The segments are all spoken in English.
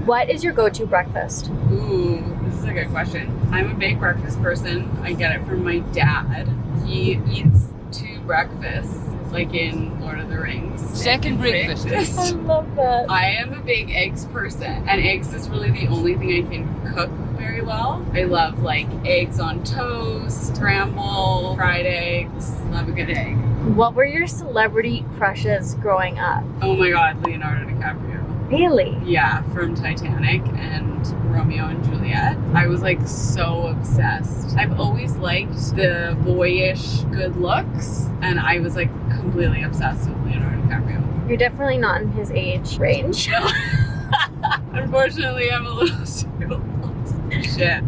What is your go-to breakfast? Ooh, this is a good question. I'm a big breakfast person. I get it from my dad. He eats 2 breakfasts, like in Lord of the Rings. Second breakfast. I love that. I am a big eggs person, and eggs is really the only thing I can cook very well. I love like eggs on toast, scramble, fried eggs. Love a good egg. What were your celebrity crushes growing up? Oh my god, Leonardo DiCaprio. Really? Yeah, from Titanic and Romeo and Juliet. I was like so obsessed. I've always liked the boyish good looks, and I was like completely obsessed with Leonardo DiCaprio. You're definitely not in his age range. No. Unfortunately, I'm a little too old. Shit.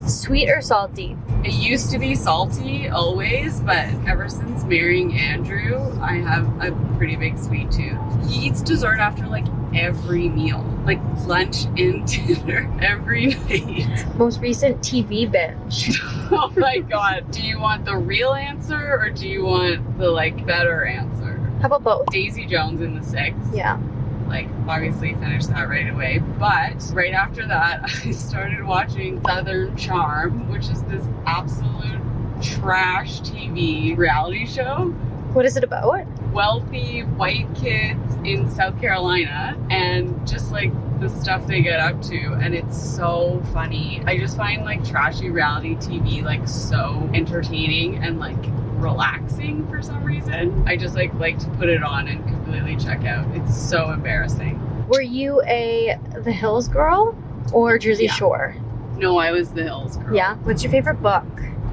Sweet or salty? It used to be salty always, but ever since marrying Andrew, I have a pretty big sweet tooth. He eats dessert after like every meal, like lunch and dinner every night. Most recent TV binge? Oh my god. Do you want the real answer or do you want the like better answer? How about both? Daisy Jones in the Six. Yeah. Like obviously finished that right away, but right after that I started watching Southern Charm, which is this absolute trash TV reality show. What is it about? Wealthy white kids in South Carolina and just like the stuff they get up to, and it's so funny. I just find like trashy reality TV like so entertaining and like relaxing for some reason. I just like to put it on and completely check out. It's so embarrassing. Were you a The Hills girl or Jersey Yeah. Shore? No, I was the Hills girl. Yeah. What's your favorite book?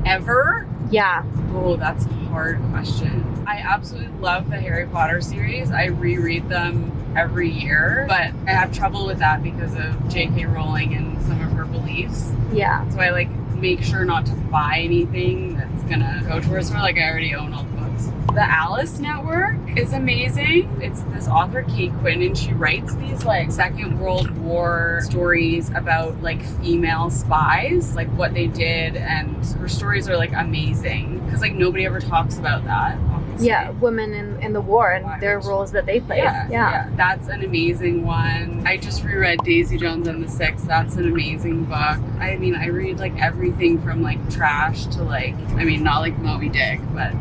Ever? Yeah. Oh, that's a hard question. I absolutely love the Harry Potter series. I reread them every year, but I have trouble with that because of J.K. Rowling and some of her beliefs. Yeah. So I like make sure not to buy anything that's gonna go towards her. Like I already own all the books. The Alice Network is amazing. It's this author Kate Quinn, and she writes these like Second World War stories about like female spies, like what they did, and her stories are like amazing because like nobody ever talks about that. Obviously. Yeah, women in the war and their roles that they played. Yeah. That's an amazing one. I just reread Daisy Jones and the Six. That's an amazing book. I mean, I read like everything from like trash to like, I mean, not like Moby Dick, but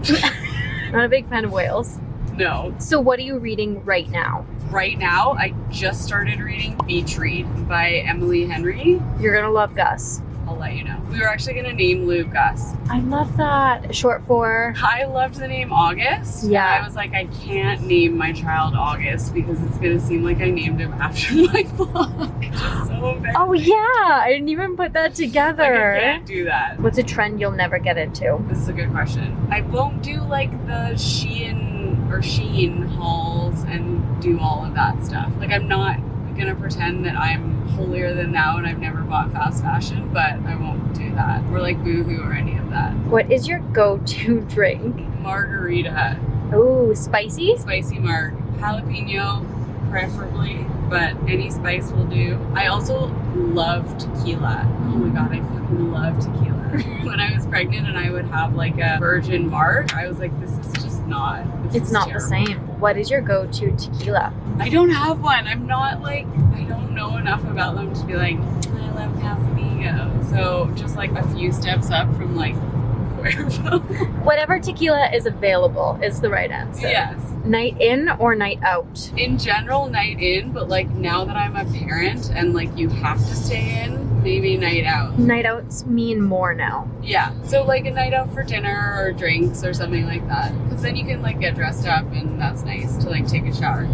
Not a big fan of whales. no. So what are you reading right now? Right now, I just started reading Beach Read by Emily Henry. You're gonna love Gus. I'll let you know. We were actually gonna name Lou Gus. I love that. Short for? I loved the name August. Yeah. And I was like, I can't name my child August because it's gonna seem like I named him after my blog. It's just so embarrassing. Oh yeah, I didn't even put that together. Like, I can't do that. What's a trend you'll never get into? This is a good question. I won't do like the Shein hauls and do all of that stuff. Like I'm not gonna pretend that I'm holier than thou and I've never bought fast fashion, but I won't do that. Or like Boohoo or any of that. What is your go-to drink? Margarita. Oh, spicy? Spicy marg. Jalapeno, preferably, but any spice will do. I also love tequila. Oh my god, I fucking love tequila. When I was pregnant and I would have like a virgin marg, I was like, this is just not. It's not the same. What is your go-to tequila? I don't have one. I'm not like, I don't know enough about them to be like, I love Casamigo. So just like a few steps up from like Cuervo. Whatever tequila is available is the right answer. Yes. Night in or night out? In general, night in, but like now that I'm a parent and like you have to stay in, maybe night out. Night outs mean more now. Yeah. So like a night out for dinner or drinks or something like that. Because then you can like get dressed up and that's nice to like take a shower.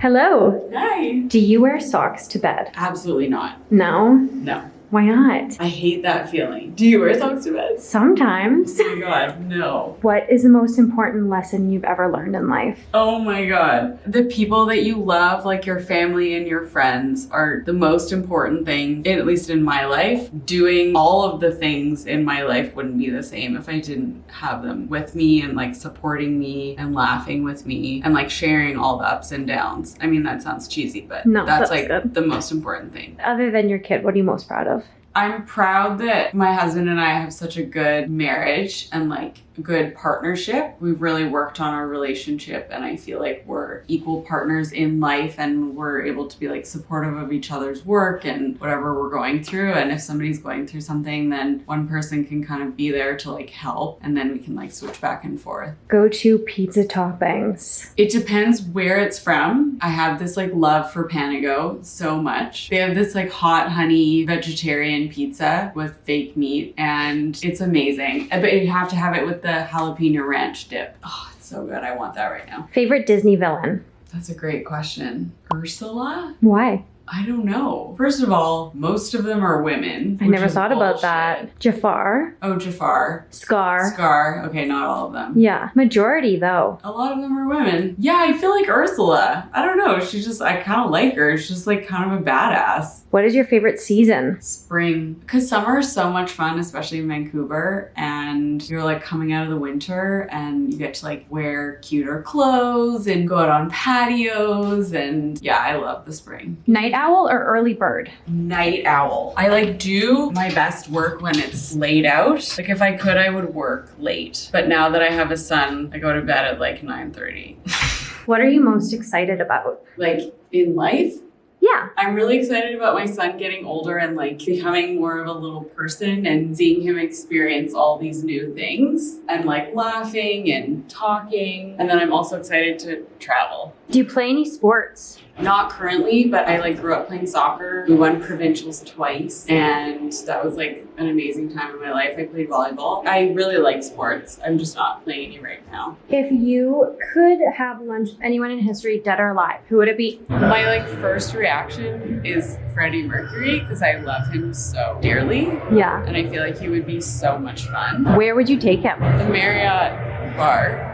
Hello. Hi. Do you wear socks to bed? Absolutely not. No? No. Why not? I hate that feeling. Do you wear socks to bed? Sometimes. Oh my God, no. What is the most important lesson you've ever learned in life? Oh my God. The people that you love, like your family and your friends, are the most important thing, at least in my life. Doing all of the things in my life wouldn't be the same if I didn't have them with me and like supporting me and laughing with me and like sharing all the ups and downs. I mean, that sounds cheesy, but No, that's that's like good. the most important thing. Other than your kid, what are you most proud of? I'm proud that my husband and I have such a good marriage and like good partnership. We've really worked on our relationship and I feel like we're equal partners in life and we're able to be like supportive of each other's work and whatever we're going through. And if somebody's going through something, then one person can kind of be there to like help and then we can like switch back and forth. Go-to pizza toppings. It depends where it's from. I have this like love for Panago so much. They have this like hot honey vegetarian pizza with fake meat and it's amazing. But you have to have it with the jalapeno ranch dip. Oh, it's so good. I want that right now. Favorite Disney villain? That's a great question. Ursula? Why? I don't know. First of all, most of them are women. I which never is thought about bullshit. that. Jafar. Oh, Jafar. Scar. Scar. Okay, not all of them. Yeah. Majority, though. A lot of them are women. Yeah, I feel like Ursula. I don't know. She's just, I kind of like her. She's just like kind of a badass. What is your favorite season? Spring. Because summer is so much fun, especially in Vancouver. And you're like coming out of the winter and you get to like wear cuter clothes and go out on patios. And yeah, I love the spring. Night owl or early bird? Night owl. I like do my best work when it's laid out. Like if I could, I would work late. But now that I have a son, I go to bed at like 9:30. What are you most excited about? Like in life? Yeah. I'm really excited about my son getting older and like becoming more of a little person and seeing him experience all these new things and like laughing and talking. And then I'm also excited to travel. Do you play any sports? Not currently, but I like grew up playing soccer. We won provincials twice and that was like an amazing time in my life. I played volleyball. I really like sports. I'm just not playing any right now. If you could have lunch with anyone in history, dead or alive, who would it be? My like first reaction is Freddie Mercury because I love him so dearly Yeah. and I feel like he would be so much fun. Where would you take him? The Marriott bar.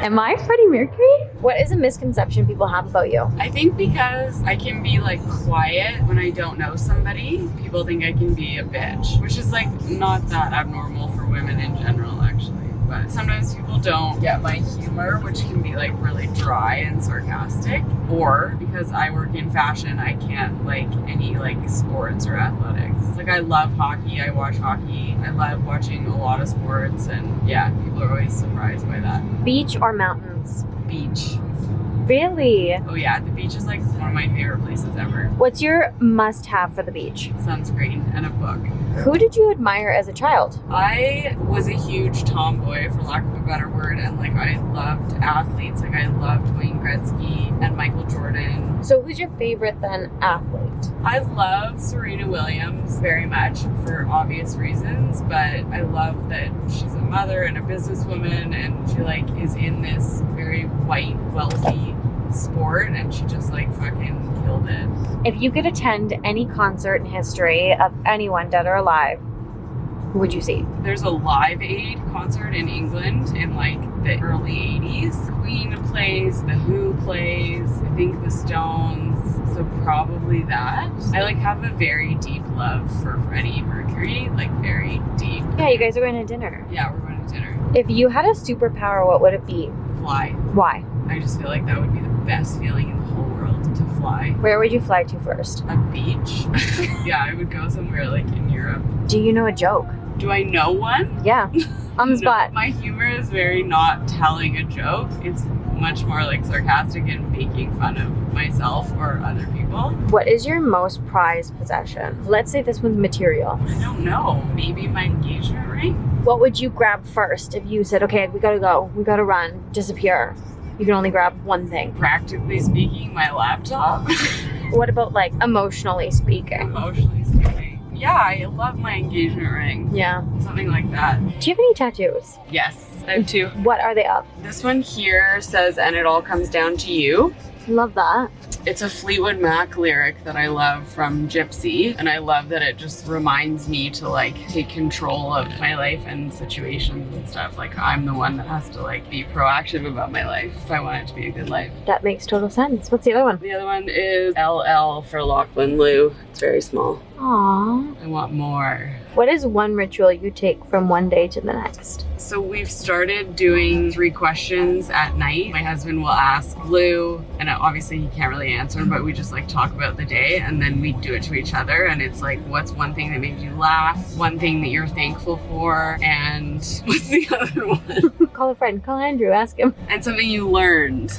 Am I Freddie Mercury? What is a misconception people have about you? I think because I can be like quiet when I don't know somebody, people think I can be a bitch, which is like not that abnormal for women in general actually. But sometimes people don't get my humor, which can be like really dry and sarcastic. Or because I work in fashion, I can't like any like sports or athletics. Like I love hockey, I watch hockey, I love watching a lot of sports and yeah, people are always surprised by that. Beach or mountains? Beach. Really? Oh yeah, the beach is like one of my favorite places ever. What's your must-have for the beach? Sunscreen and a book. Who did you admire as a child? I was a huge tomboy, for lack of a better word, and like I loved athletes. Like I loved Wayne Gretzky and Michael Jordan. So who's your favorite then athlete? I love Serena Williams very much for obvious reasons, but I love that she's a mother and a businesswoman and she like is in this very white, wealthy sport and she just like fucking killed it. If you could attend any concert in history of anyone dead or alive, who would you see? There's a Live Aid concert in England in like the early 80s. Queen plays, The Who plays, I think the Stones, so probably that. I like have a very deep love for Freddie Mercury, like very deep. Yeah, you guys are going to dinner. Yeah, we're going to dinner. If you had a superpower, what would it be? Fly. Why? I just feel like that would be the best feeling in the whole world to fly. Where would you fly to first? A beach. Yeah, I would go somewhere like in Europe. Do you know a joke? Do I know one? Yeah, on the spot. My humor is very not telling a joke. It's much more like sarcastic and making fun of myself or other people. What is your most prized possession? Let's say this one's material. I don't know. Maybe my engagement ring? What would you grab first if you said, okay, we gotta go, we gotta run, disappear? You can only grab one thing. Practically speaking, my laptop. What about like emotionally speaking? Emotionally speaking. Yeah, I love my engagement ring. Yeah. Something like that. Do you have any tattoos? Yes, I have two. What are they of? This one here says, and it all comes down to you. Love that. It's a Fleetwood Mac lyric that I love from Gypsy, and I love that it just reminds me to like take control of my life and situations and stuff. Like I'm the one that has to like be proactive about my life if I want it to be a good life. That makes total sense. What's the other one? The other one is LL for Lachlan Lou. It's very small. Aww. I want more. What is one ritual you take from one day to the next? So we've started doing 3 questions at night. My husband will ask Lou, and obviously he can't really answer, but we just like talk about the day and then we do it to each other. And it's like, what's one thing that made you laugh? One thing that you're thankful for? And what's the other one? Call a friend, call Andrew, ask him. And something you learned.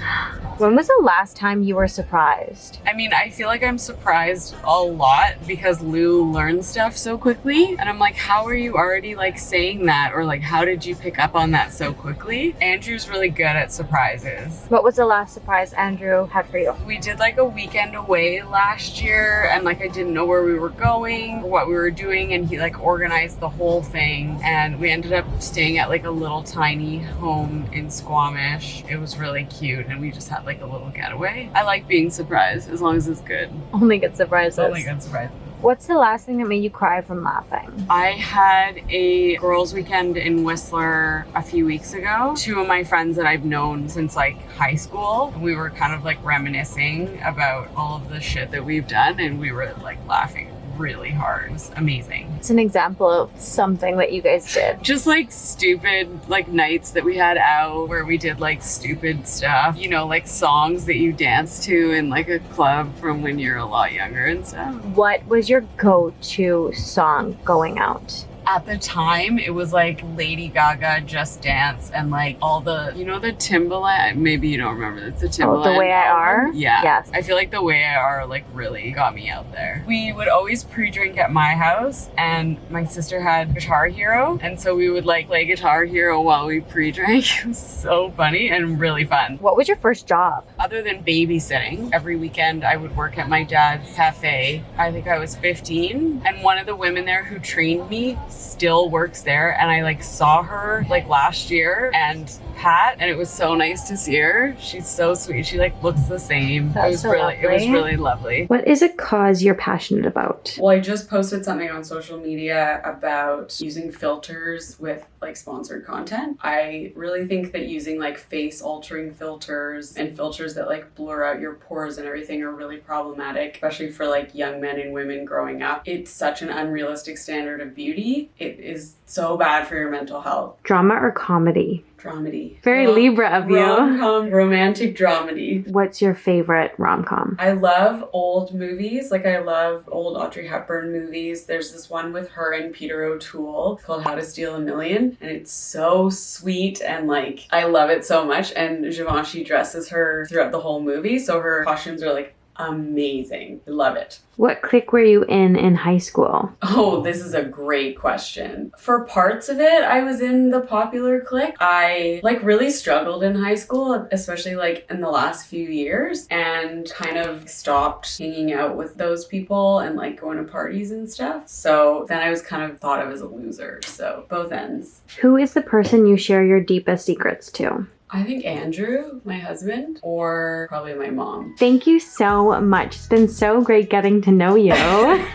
When was the last time you were surprised? I mean, I feel like I'm surprised a lot because Lou learns stuff so quickly. And I'm like, how are you already like saying that? Or like, how did you pick up on that so quickly? Andrew's really good at surprises. What was the last surprise Andrew had for you? We did like a weekend away last year and like I didn't know where we were going or what we were doing, and he like organized the whole thing, and we ended up staying at like a little tiny home in Squamish. It was really cute and we just had like a little getaway. I like being surprised as long as it's good. Only good surprises. Only good surprises. What's the last thing that made you cry from laughing? I had a girls' weekend in Whistler a few weeks ago. 2 of my friends that I've known since like high school, we were kind of like reminiscing about all of the shit that we've done, and we were like laughing really hard. It was amazing. It's an example of something that you guys did. Just like stupid like nights that we had out where we did like stupid stuff, you know, like songs that you dance to in like a club from when you're a lot younger and stuff. What was your go-to song going out? At the time, it was like Lady Gaga, Just Dance, and like all the, you know, the Timbaland, maybe you don't remember, it's the Timbaland. Oh, The Way I Are? Yeah. Yes. I feel like The Way I Are like really got me out there. We would always pre-drink at my house, and my sister had Guitar Hero, and so we would like play Guitar Hero while we pre-drank. It was so funny and really fun. What was your first job? Other than babysitting, every weekend I would work at my dad's cafe. I think I was 15, and one of the women there who trained me still works there, and I like saw her like last year, and Pat, and it was so nice to see her. She's so sweet. She like looks the same. That's it was so really lovely. It was really lovely. What is a cause you're passionate about? Well, I just posted something on social media about using filters with like sponsored content. I really think that using like face altering filters and filters that like blur out your pores and everything are really problematic, especially for like young men and women growing up. It's such an unrealistic standard of beauty. It is so bad for your mental health. Drama or comedy? Dramedy. Very Libra of you. Rom-com, romantic dramedy. What's your favorite rom-com? I love old movies. Like I love old Audrey Hepburn movies. There's this one with her and Peter O'Toole called How to Steal a Million, and it's so sweet and like I love it so much. And Givenchy dresses her throughout the whole movie, so her costumes are like amazing. I love it. What clique were you in high school? Oh, this is a great question. For parts of it, I was in the popular clique. I like really struggled in high school, especially like in the last few years, and kind of stopped hanging out with those people and like going to parties and stuff. So then I was kind of thought of as a loser. So both ends. Who is the person you share your deepest secrets to? I think Andrew, my husband, or probably my mom. Thank you so much. It's been so great getting to know you.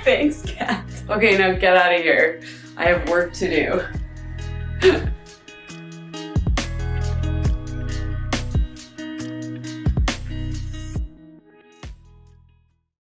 Thanks, Kat. Okay, now get out of here. I have work to do.